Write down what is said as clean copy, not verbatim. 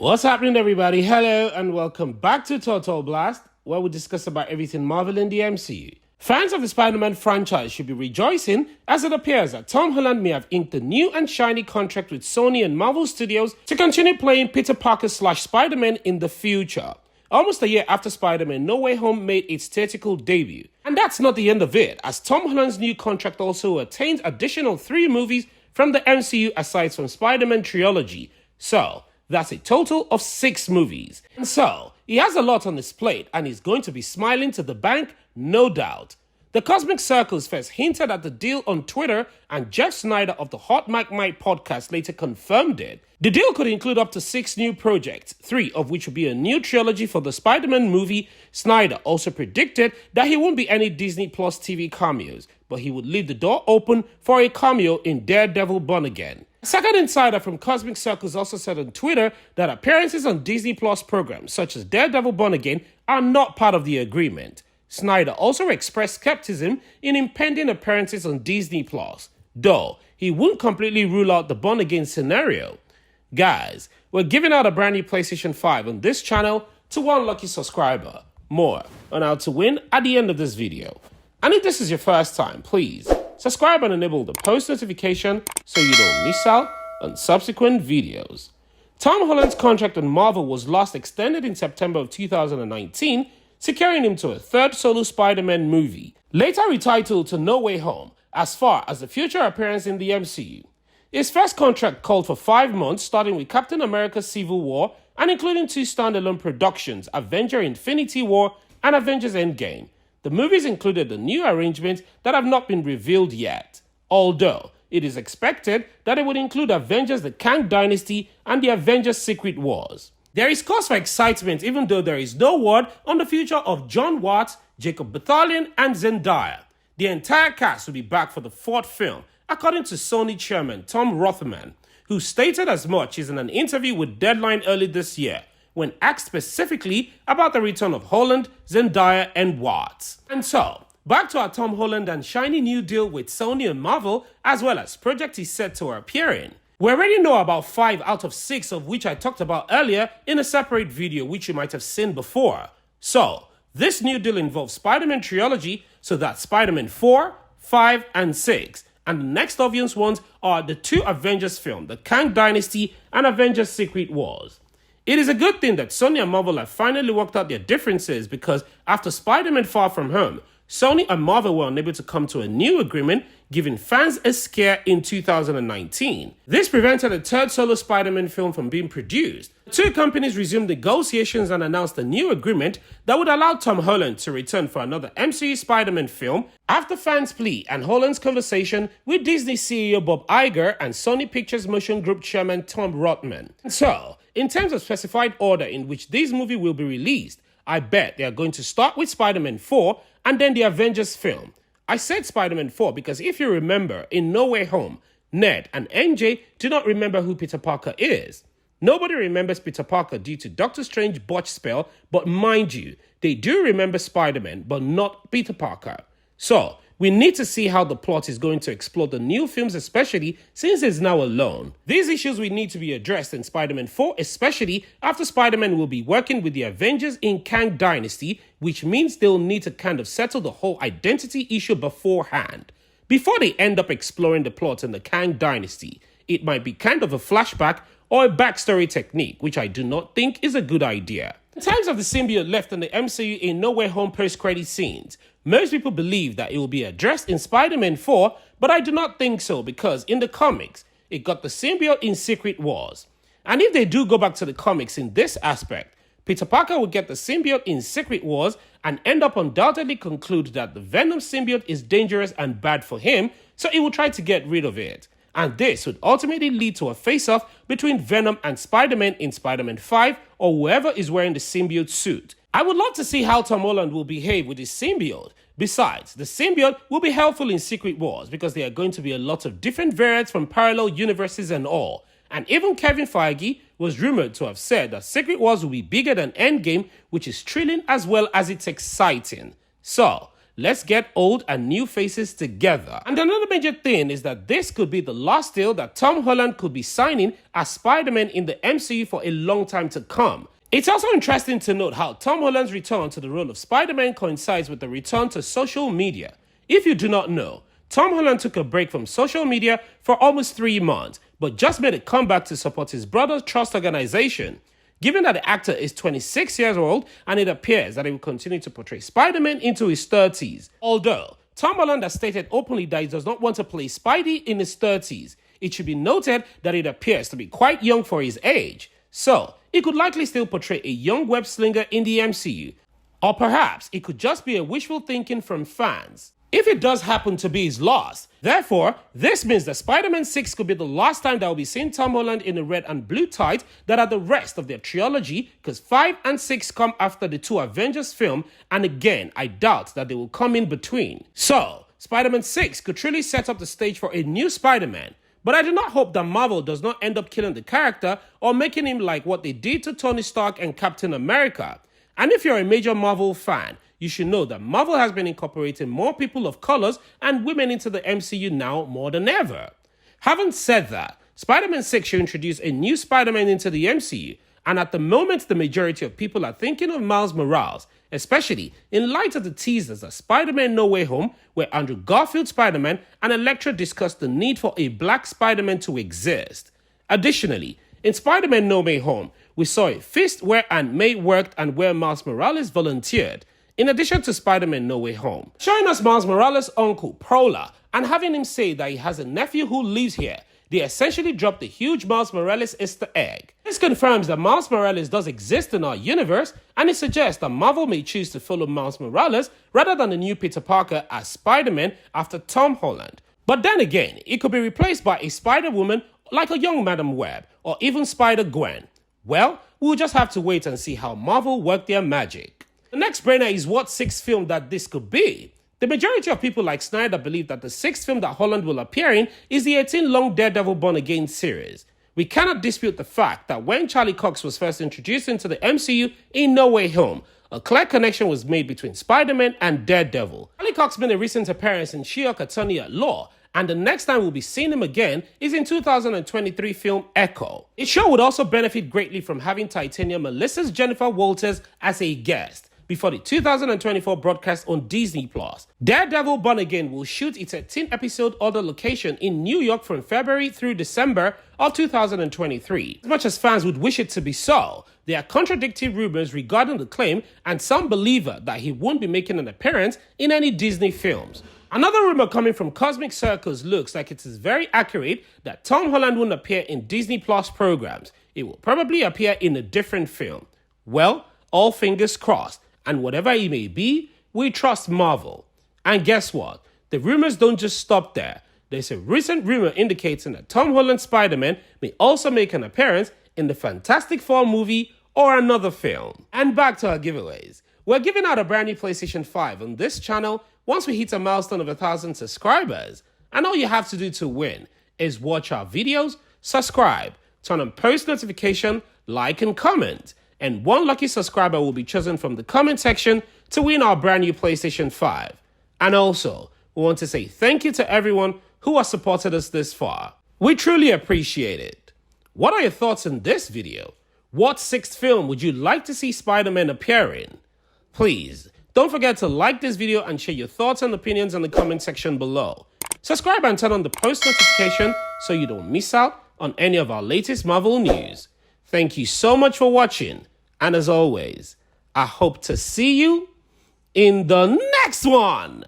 What's happening, everybody? Hello and welcome back to Total Blast, where we discuss about everything Marvel in the MCU. Fans of the Spider-Man franchise should be rejoicing as it appears that Tom Holland may have inked a new and shiny contract with Sony and Marvel Studios to continue playing Peter Parker / Spider-Man in the future. Almost a year after Spider-Man No Way Home made its theatrical debut. And that's not the end of it, as Tom Holland's new contract also attains additional 3 movies from the MCU aside from Spider-Man trilogy. So, that's a total of 6 movies. And so, he has a lot on his plate and he's going to be smiling to the bank, no doubt. The Cosmic Circles first hinted at the deal on Twitter, and Jeff Snyder of the Hot Mike Mike podcast later confirmed it. The deal could include up to 6 new projects, 3 of which would be a new trilogy for the Spider-Man movie. Snyder also predicted that he won't be any Disney Plus TV cameos, but he would leave the door open for a cameo in Daredevil Born Again. A second insider from Cosmic Circles also said on Twitter that appearances on Disney Plus programs such as Daredevil Born Again are not part of the agreement. Snyder also expressed skepticism in impending appearances on Disney Plus, though he wouldn't completely rule out the Born Again scenario. Guys, we're giving out a brand new PlayStation 5 on this channel to one lucky subscriber. More on how to win at the end of this video. And if this is your first time, please subscribe and enable the post notification so you don't miss out on subsequent videos. Tom Holland's contract on Marvel was last extended in September of 2019, securing him to a 3rd solo Spider-Man movie, later retitled to No Way Home, as far as the future appearance in the MCU. His first contract called for 5 months, starting with Captain America Civil War and including 2 standalone productions, Avengers Infinity War and Avengers Endgame. The movies included a new arrangement that have not been revealed yet, although it is expected that it would include Avengers the Kang Dynasty and the Avengers Secret Wars. There is cause for excitement even though there is no word on the future of John Watts, Jacob Batalon, and Zendaya. The entire cast will be back for the 4th film, according to Sony chairman Tom Rothman, who stated as much in an interview with Deadline early this year, when asked specifically about the return of Holland, Zendaya, and Watts. And so, back to our Tom Holland and shiny new deal with Sony and Marvel, as well as projects he's set to appear in. We already know about 5 out of 6 of which I talked about earlier in a separate video which you might have seen before. So, this new deal involves Spider-Man trilogy, so that's Spider-Man 4, 5, and 6. And the next obvious ones are the 2 Avengers films, the Kang Dynasty and Avengers Secret Wars. It is a good thing that Sony and Marvel have finally worked out their differences, because after Spider-Man Far From Home, Sony and Marvel were unable to come to a new agreement, giving fans a scare in 2019. This prevented a 3rd solo Spider-Man film from being produced. The 2 companies resumed negotiations and announced a new agreement that would allow Tom Holland to return for another MCU Spider-Man film after fans' plea and Holland's conversation with Disney CEO Bob Iger and Sony Pictures Motion Group chairman Tom Rothman. So, in terms of specified order in which this movie will be released, I bet they are going to start with Spider-Man 4 and then the Avengers film. I said Spider-Man 4 because if you remember, in No Way Home, Ned and MJ do not remember who Peter Parker is. Nobody remembers Peter Parker due to Doctor Strange botch spell, but mind you, they do remember Spider-Man, but not Peter Parker. So, we need to see how the plot is going to explore the new films, especially since it's now alone. These issues will need to be addressed in Spider-Man 4, especially after Spider-Man will be working with the Avengers in Kang Dynasty, which means they'll need to kind of settle the whole identity issue beforehand. Before they end up exploring the plot in the Kang Dynasty, it might be kind of a flashback or a backstory technique, which I do not think is a good idea. In terms of the symbiote left in the MCU in No Way Home post-credit scenes, most people believe that it will be addressed in Spider-Man 4, but I do not think so because in the comics, it got the symbiote in Secret Wars. And if they do go back to the comics in this aspect, Peter Parker will get the symbiote in Secret Wars and end up undoubtedly conclude that the Venom symbiote is dangerous and bad for him, so he will try to get rid of it. And this would ultimately lead to a face-off between Venom and Spider-Man in Spider-Man 5 or whoever is wearing the symbiote suit. I would love to see how Tom Holland will behave with his symbiote. Besides, the symbiote will be helpful in Secret Wars because there are going to be a lot of different variants from parallel universes and all. And even Kevin Feige was rumored to have said that Secret Wars will be bigger than Endgame, which is thrilling as well as it's exciting. So, let's get old and new faces together. And another major thing is that this could be the last deal that Tom Holland could be signing as Spider-Man in the MCU for a long time to come. It's also interesting to note how Tom Holland's return to the role of Spider-Man coincides with the return to social media. If you do not know, Tom Holland took a break from social media for almost 3 months, but just made a comeback to support his brother's trust organization. Given that the actor is 26 years old and it appears that he will continue to portray Spider-Man into his 30s. Although, Tom Holland has stated openly that he does not want to play Spidey in his 30s. It should be noted that it appears to be quite young for his age. So, he could likely still portray a young web slinger in the MCU. Or perhaps it could just be a wishful thinking from fans. If it does happen to be his last, therefore, this means that Spider-Man 6 could be the last time that we'll be seeing Tom Holland in the red and blue tights that are the rest of their trilogy, because 5 and 6 come after the 2 Avengers film, and again, I doubt that they will come in between. So, Spider-Man 6 could truly set up the stage for a new Spider-Man. But I do not hope that Marvel does not end up killing the character or making him like what they did to Tony Stark and Captain America. And if you're a major Marvel fan, you should know that Marvel has been incorporating more people of colors and women into the MCU now more than ever. Having said that, Spider-Man 6 should introduce a new Spider-Man into the MCU, and at the moment the majority of people are thinking of Miles Morales, especially in light of the teasers of Spider-Man No Way Home, where Andrew Garfield's Spider-Man and Elektra discussed the need for a black Spider-Man to exist. Additionally, in Spider-Man No Way Home, we saw a feast where Aunt May worked and where Miles Morales volunteered, in addition to Spider-Man No Way Home, showing us Miles Morales' uncle, Prowler, and having him say that he has a nephew who lives here. They essentially dropped the huge Miles Morales Easter egg. This confirms that Miles Morales does exist in our universe, and it suggests that Marvel may choose to follow Miles Morales rather than the new Peter Parker as Spider-Man after Tom Holland. But then again, it could be replaced by a Spider-Woman like a young Madam Web, or even Spider-Gwen. Well, we'll just have to wait and see how Marvel work their magic. The next brainer is what 6th film that this could be. The majority of people like Snyder believe that the 6th film that Holland will appear in is the 18-long Daredevil Born Again series. We cannot dispute the fact that when Charlie Cox was first introduced into the MCU in No Way Home, a clear connection was made between Spider-Man and Daredevil. Charlie Cox made a recent appearance in She-Hulk Attorney at Law, and the next time we'll be seeing him again is in 2023 film Echo. It sure would also benefit greatly from having Titanium Melissa's Jennifer Walters as a guest before the 2024 broadcast on Disney+. Daredevil Born Again will shoot its 13-episode other location in New York from February through December of 2023. As much as fans would wish it to be so, there are contradicting rumors regarding the claim, and some believe that he won't be making an appearance in any Disney films. Another rumor coming from Cosmic Circles looks like it is very accurate that Tom Holland won't appear in Disney Plus programs. It will probably appear in a different film. Well, all fingers crossed. And whatever it may be, we trust Marvel. And guess what? The rumors don't just stop there. There's a recent rumor indicating that Tom Holland's Spider-Man may also make an appearance in the Fantastic Four movie or another film. And back to our giveaways. We're giving out a brand new PlayStation 5 on this channel once we hit a milestone of 1,000 subscribers. And all you have to do to win is watch our videos, subscribe, turn on post notification, like and comment. And one lucky subscriber will be chosen from the comment section to win our brand new PlayStation 5. And also, we want to say thank you to everyone who has supported us this far. We truly appreciate it. What are your thoughts on this video? What 6th film would you like to see Spider-Man appear in? Please, don't forget to like this video and share your thoughts and opinions in the comment section below. Subscribe and turn on the post notification so you don't miss out on any of our latest Marvel news. Thank you so much for watching. And as always, I hope to see you in the next one.